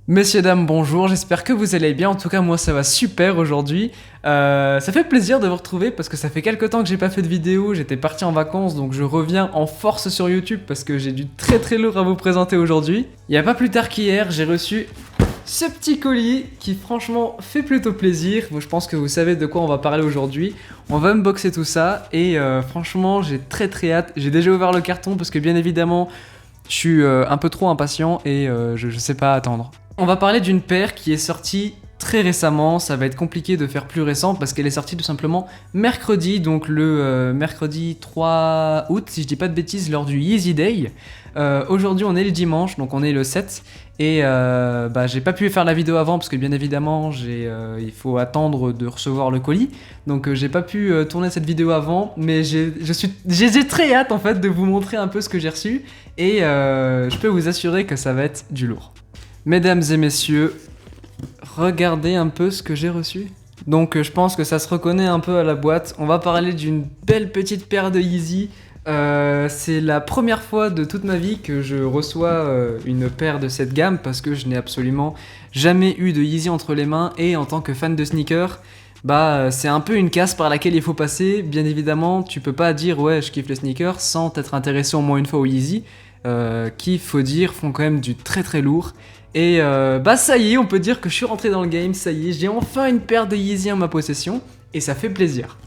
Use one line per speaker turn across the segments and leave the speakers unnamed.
Messieurs, dames, bonjour, j'espère que vous allez bien, en tout cas moi ça va super aujourd'hui. Ça fait plaisir de vous retrouver parce que ça fait quelques temps que j'ai pas fait de vidéo, j'étais parti en vacances donc je reviens en force sur YouTube parce que j'ai du très lourd à vous présenter aujourd'hui. Il y a pas plus tard qu'hier, j'ai reçu ce petit colis qui franchement fait plutôt plaisir. Bon, je pense que vous savez de quoi on va parler aujourd'hui. On va unboxer tout ça et franchement j'ai très hâte. J'ai déjà ouvert le carton parce que bien évidemment je suis un peu trop impatient et je sais pas attendre. On va parler d'une paire qui est sortie très récemment, ça va être compliqué de faire plus récent parce qu'elle est sortie tout simplement mercredi, donc le mercredi 3 août, si je dis pas de bêtises, lors du Yeezy Day. Aujourd'hui on est le dimanche, donc on est le 7, et j'ai pas pu faire la vidéo avant parce que bien évidemment il faut attendre de recevoir le colis, donc j'ai pas pu tourner cette vidéo avant, mais j'ai très hâte en fait de vous montrer un peu ce que j'ai reçu, et je peux vous assurer que ça va être du lourd. Mesdames et messieurs, regardez un peu ce que j'ai reçu. Donc je pense que ça se reconnaît un peu à la boîte. On va parler d'une belle petite paire de Yeezy. C'est la première fois de toute ma vie que je reçois une paire de cette gamme parce que je n'ai absolument jamais eu de Yeezy entre les mains, et en tant que fan de sneakers, c'est un peu une casse par laquelle il faut passer. Bien évidemment, tu peux pas dire ouais je kiffe les sneakers sans t'être intéressé au moins une fois aux Yeezy, qui, faut dire, font quand même du très lourd. Et ça y est, on peut dire que je suis rentré dans le game, ça y est, j'ai enfin une paire de Yeezy en ma possession, et ça fait plaisir.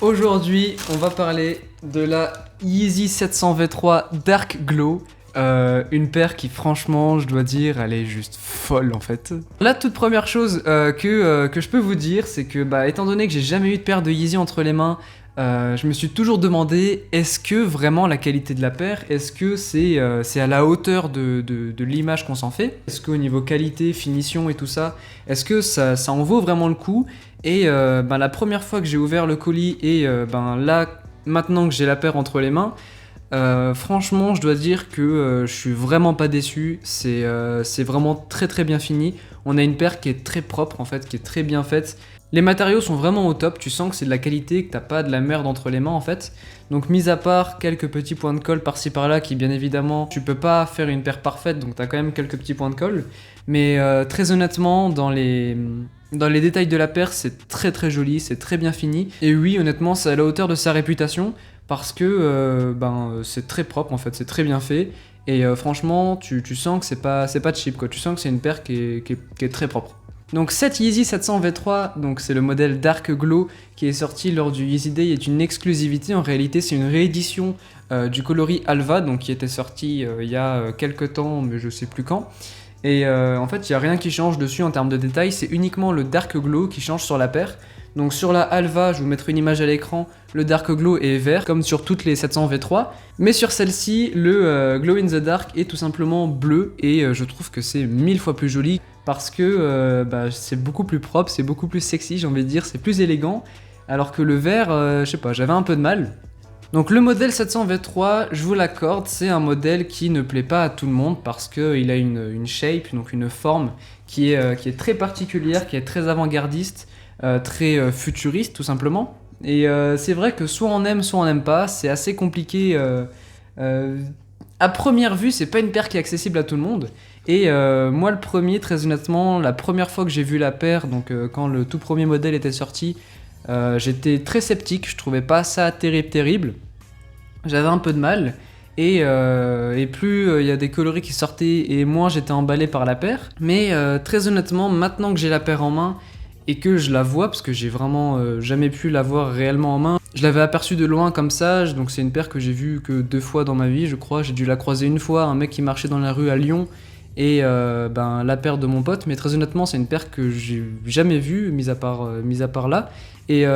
Aujourd'hui, on va parler de la Yeezy 700 V3 Dark Glow, une paire qui franchement, je dois dire, elle est juste folle en fait. La toute première chose que je peux vous dire, c'est que étant donné que j'ai jamais eu de paire de Yeezy entre les mains, je me suis toujours demandé, est-ce que vraiment la qualité de la paire, est-ce que c'est à la hauteur de l'image qu'on s'en fait? Est-ce qu'au niveau qualité, finition et tout ça, est-ce que ça en vaut vraiment le coup? Et la première fois que j'ai ouvert le colis et là, maintenant que j'ai la paire entre les mains, franchement je dois dire que je suis vraiment pas déçu. C'est vraiment très bien fini. On a une paire qui est très propre en fait, qui est très bien faite. Les matériaux sont vraiment au top, tu sens que c'est de la qualité, que t'as pas de la merde entre les mains en fait. Donc mis à part quelques petits points de colle par-ci par-là qui bien évidemment, tu peux pas faire une paire parfaite, donc t'as quand même quelques petits points de colle. Mais très honnêtement, dans les détails de la paire, c'est très joli, c'est très bien fini. Et oui, honnêtement, c'est à la hauteur de sa réputation parce que c'est très propre en fait, c'est très bien fait. Et franchement, tu sens que c'est pas cheap quoi, tu sens que c'est une paire qui est très propre. Donc cette Yeezy 700 V3, donc c'est le modèle Dark Glow qui est sorti lors du Yeezy Day, est une exclusivité. En réalité, c'est une réédition du coloris Alva, donc qui était sorti il y a quelques temps, mais je sais plus quand. Et en fait, il n'y a rien qui change dessus en termes de détails, c'est uniquement le Dark Glow qui change sur la paire. Donc sur la Alva, je vous mettrai une image à l'écran, le Dark Glow est vert, comme sur toutes les 700 V3. Mais sur celle-ci, le Glow in the Dark est tout simplement bleu, et je trouve que c'est 1000 fois plus joli, parce que c'est beaucoup plus propre, c'est beaucoup plus sexy, j'ai envie de dire, c'est plus élégant, alors que le vert, je sais pas, j'avais un peu de mal. Donc le modèle 700 V3, je vous l'accorde, c'est un modèle qui ne plaît pas à tout le monde parce qu'il a une shape, donc une forme qui est très particulière, qui est très avant-gardiste, très futuriste tout simplement. Et c'est vrai que soit on aime, soit on n'aime pas, c'est assez compliqué. À première vue, c'est pas une paire qui est accessible à tout le monde. Et moi le premier, très honnêtement, la première fois que j'ai vu la paire, donc quand le tout premier modèle était sorti, j'étais très sceptique, je trouvais pas ça terrible. J'avais un peu de mal. Et plus il y a des coloris qui sortaient, et moins j'étais emballé par la paire. Mais très honnêtement, maintenant que j'ai la paire en main et que je la vois, parce que j'ai vraiment jamais pu la voir réellement en main, je l'avais aperçue de loin comme ça, donc c'est une paire que j'ai vue que 2 fois dans ma vie, je crois. J'ai dû la croiser une fois, un mec qui marchait dans la rue à Lyon, et la paire de mon pote. Mais très honnêtement, c'est une paire que j'ai jamais vue, mis à part là. Et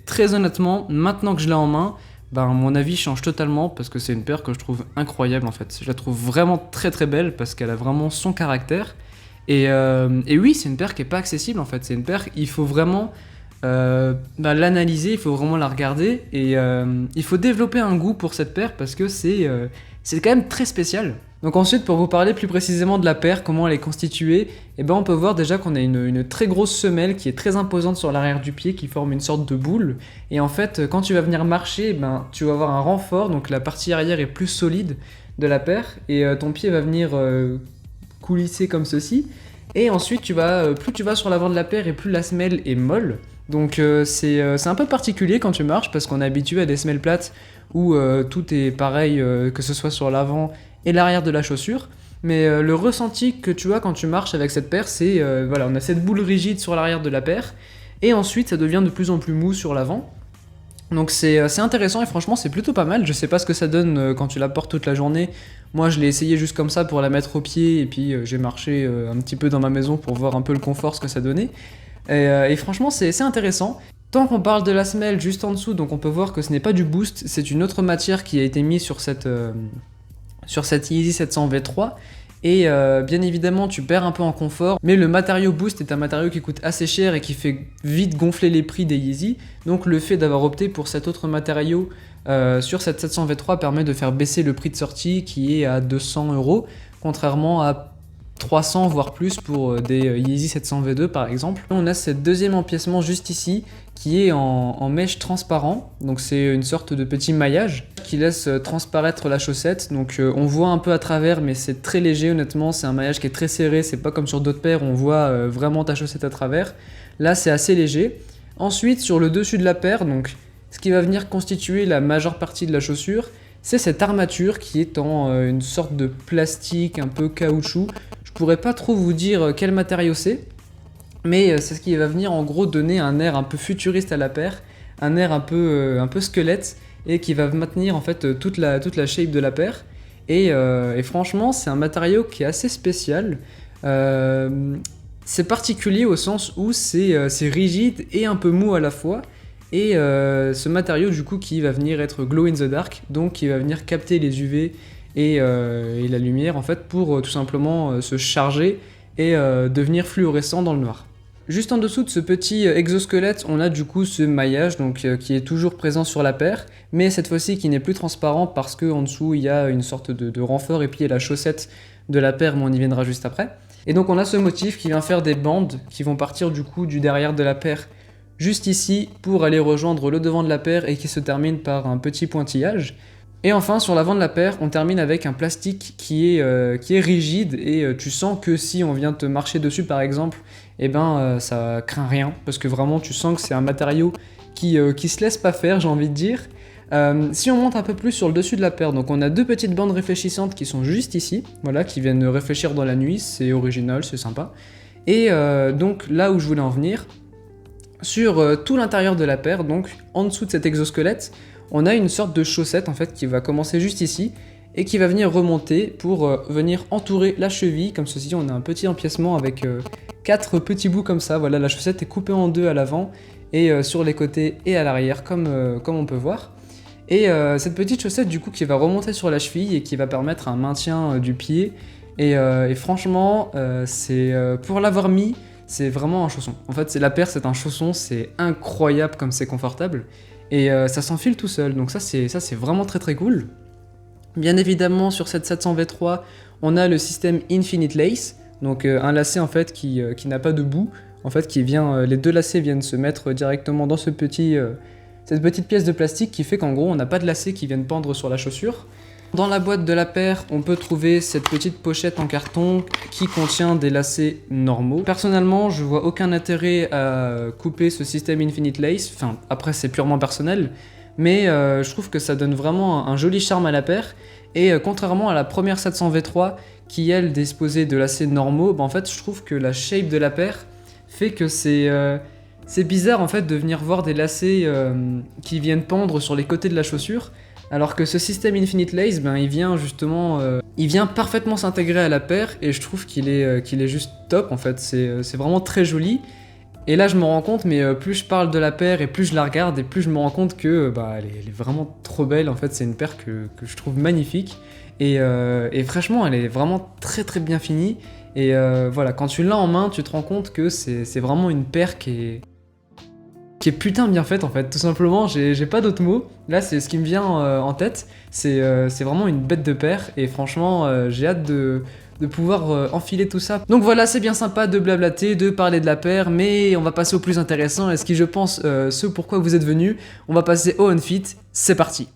très honnêtement, maintenant que je l'ai en main, mon avis change totalement parce que c'est une paire que je trouve incroyable en fait. Je la trouve vraiment très belle parce qu'elle a vraiment son caractère. Et oui, c'est une paire qui est pas accessible en fait. C'est une paire, il faut vraiment l'analyser, il faut vraiment la regarder, et il faut développer un goût pour cette paire parce que c'est quand même très spécial. Donc ensuite, pour vous parler plus précisément de la paire, comment elle est constituée, on peut voir déjà qu'on a une très grosse semelle qui est très imposante sur l'arrière du pied, qui forme une sorte de boule. Et en fait, quand tu vas venir marcher, tu vas avoir un renfort, donc la partie arrière est plus solide. de la paire et ton pied va venir coulisser comme ceci. Et ensuite, plus tu vas sur l'avant de la paire et plus la semelle est molle. Donc c'est un peu particulier quand tu marches parce qu'on est habitué à des semelles plates où tout est pareil, que ce soit sur l'avant et l'arrière de la chaussure. Mais le ressenti que tu as quand tu marches avec cette paire, c'est voilà, on a cette boule rigide sur l'arrière de la paire et ensuite ça devient de plus en plus mou sur l'avant. Donc c'est intéressant et franchement c'est plutôt pas mal. Je sais pas ce que ça donne quand tu la portes toute la journée. Moi je l'ai essayé juste comme ça pour la mettre au pied et puis j'ai marché un petit peu dans ma maison pour voir un peu le confort, ce que ça donnait. Et franchement c'est intéressant. Tant qu'on parle de la semelle juste en dessous, donc on peut voir que ce n'est pas du boost, c'est une autre matière qui a été mise sur cette Yeezy 700 V3. Et bien évidemment tu perds un peu en confort, mais le matériau Boost est un matériau qui coûte assez cher et qui fait vite gonfler les prix des Yeezy. Donc le fait d'avoir opté pour cet autre matériau sur cette 700 V3 permet de faire baisser le prix de sortie qui est à 200 €, contrairement à 300 voire plus pour des Yeezy 700 V2 par exemple. On a ce deuxième empiècement juste ici qui est en mèche transparent, donc c'est une sorte de petit maillage qui laisse transparaître la chaussette, donc on voit un peu à travers mais c'est très léger honnêtement, c'est un maillage qui est très serré, c'est pas comme sur d'autres paires où on voit vraiment ta chaussette à travers, là c'est assez léger. Ensuite sur le dessus de la paire, donc ce qui va venir constituer la majeure partie de la chaussure, c'est cette armature qui est en une sorte de plastique un peu caoutchouc. Je pourrais pas trop vous dire quel matériau c'est, mais c'est ce qui va venir en gros donner un air un peu futuriste à la paire, un air un peu squelette, et qui va maintenir en fait toute la shape de la paire. Et franchement c'est un matériau qui est assez spécial. C'est particulier au sens où c'est rigide et un peu mou à la fois. Et ce matériau du coup qui va venir être glow in the dark, donc qui va venir capter les UV et la lumière en fait pour tout simplement se charger et devenir fluorescent dans le noir. Juste en dessous de ce petit exosquelette, on a du coup ce maillage donc, qui est toujours présent sur la paire, mais cette fois-ci qui n'est plus transparent parce qu'en dessous il y a une sorte de renfort et puis il y a la chaussette de la paire, mais on y viendra juste après. Et donc on a ce motif qui vient faire des bandes qui vont partir du coup du derrière de la paire juste ici pour aller rejoindre le devant de la paire et qui se termine par un petit pointillage. Et enfin sur l'avant de la paire on termine avec un plastique qui est rigide et tu sens que si on vient te marcher dessus par exemple, et ça craint rien parce que vraiment tu sens que c'est un matériau qui se laisse pas faire, j'ai envie de dire. Si on monte un peu plus sur le dessus de la paire, donc on a deux petites bandes réfléchissantes qui sont juste ici, voilà, qui viennent réfléchir dans la nuit, c'est original, c'est sympa. Et donc là où je voulais en venir, sur tout l'intérieur de la paire, donc en dessous de cet exosquelette, on a une sorte de chaussette en fait qui va commencer juste ici et qui va venir remonter pour venir entourer la cheville, comme ceci. On a un petit empiècement avec 4 petits bouts comme ça, voilà, la chaussette est coupée en deux à l'avant et sur les côtés et à l'arrière comme on peut voir. Et cette petite chaussette du coup qui va remonter sur la cheville et qui va permettre un maintien du pied et franchement pour l'avoir mis, c'est vraiment un chausson. En fait la paire c'est un chausson, c'est incroyable comme c'est confortable et ça s'enfile tout seul, donc ça c'est vraiment très très cool. Bien évidemment sur cette 700 V3 on a le système Infinite Lace, donc un lacet en fait qui n'a pas de bout, en fait qui vient, les deux lacets viennent se mettre directement dans cette petite pièce de plastique qui fait qu'en gros on n'a pas de lacets qui viennent pendre sur la chaussure. Dans la boîte de la paire, on peut trouver cette petite pochette en carton qui contient des lacets normaux. Personnellement, je vois aucun intérêt à couper ce système Infinite Lace, enfin après c'est purement personnel, mais je trouve que ça donne vraiment un joli charme à la paire, et contrairement à la première 700 V3 qui elle disposait de lacets normaux, en fait je trouve que la shape de la paire fait que c'est bizarre en fait de venir voir des lacets qui viennent pendre sur les côtés de la chaussure, alors que ce système Infinite Lace, il vient justement, il vient parfaitement s'intégrer à la paire et je trouve qu'il est juste top en fait, c'est vraiment très joli. Et là je me rends compte, mais plus je parle de la paire et plus je la regarde et plus je me rends compte que elle est vraiment trop belle en fait, c'est une paire que je trouve magnifique et franchement elle est vraiment très très bien finie et voilà, quand tu l'as en main tu te rends compte que c'est vraiment une paire qui est putain bien faite en fait, tout simplement, j'ai pas d'autres mots, là c'est ce qui me vient en tête, c'est vraiment une bête de paire et franchement j'ai hâte de pouvoir enfiler tout ça. Donc voilà, c'est bien sympa de blablater, de parler de la paire, mais on va passer au plus intéressant et ce qui je pense ce pourquoi vous êtes venus, on va passer au on-fit, c'est parti.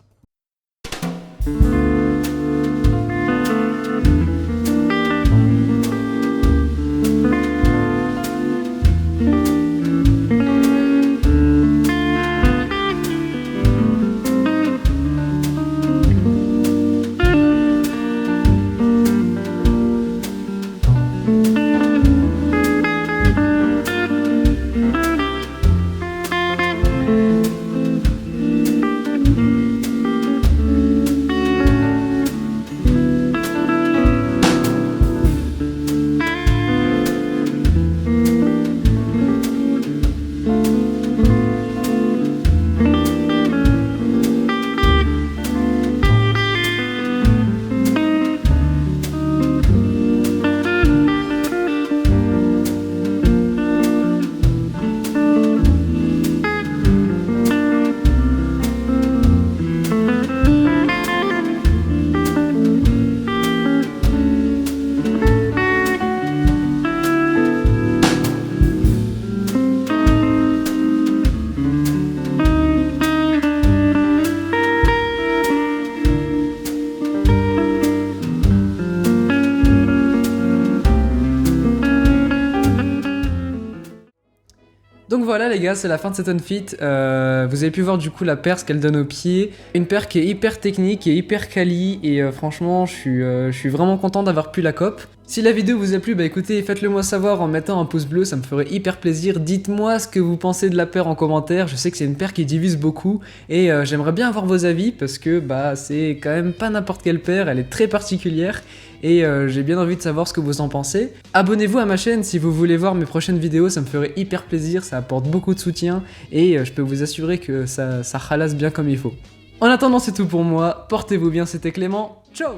voilà les gars, c'est la fin de cet outfit. Vous avez pu voir du coup la paire, ce qu'elle donne aux pieds. Une paire qui est hyper technique et hyper quali. Et franchement, je suis vraiment content d'avoir pu la cop. Si la vidéo vous a plu, bah écoutez, faites-le moi savoir en mettant un pouce bleu, ça me ferait hyper plaisir. Dites-moi ce que vous pensez de la paire en commentaire. Je sais que c'est une paire qui divise beaucoup. Et j'aimerais bien avoir vos avis parce que bah c'est quand même pas n'importe quelle paire, elle est très particulière. Et j'ai bien envie de savoir ce que vous en pensez. Abonnez-vous à ma chaîne si vous voulez voir mes prochaines vidéos, ça me ferait hyper plaisir, ça apporte beaucoup de soutien et je peux vous assurer que ça ralasse bien comme il faut. En attendant, c'est tout pour moi, portez-vous bien, c'était Clément, ciao!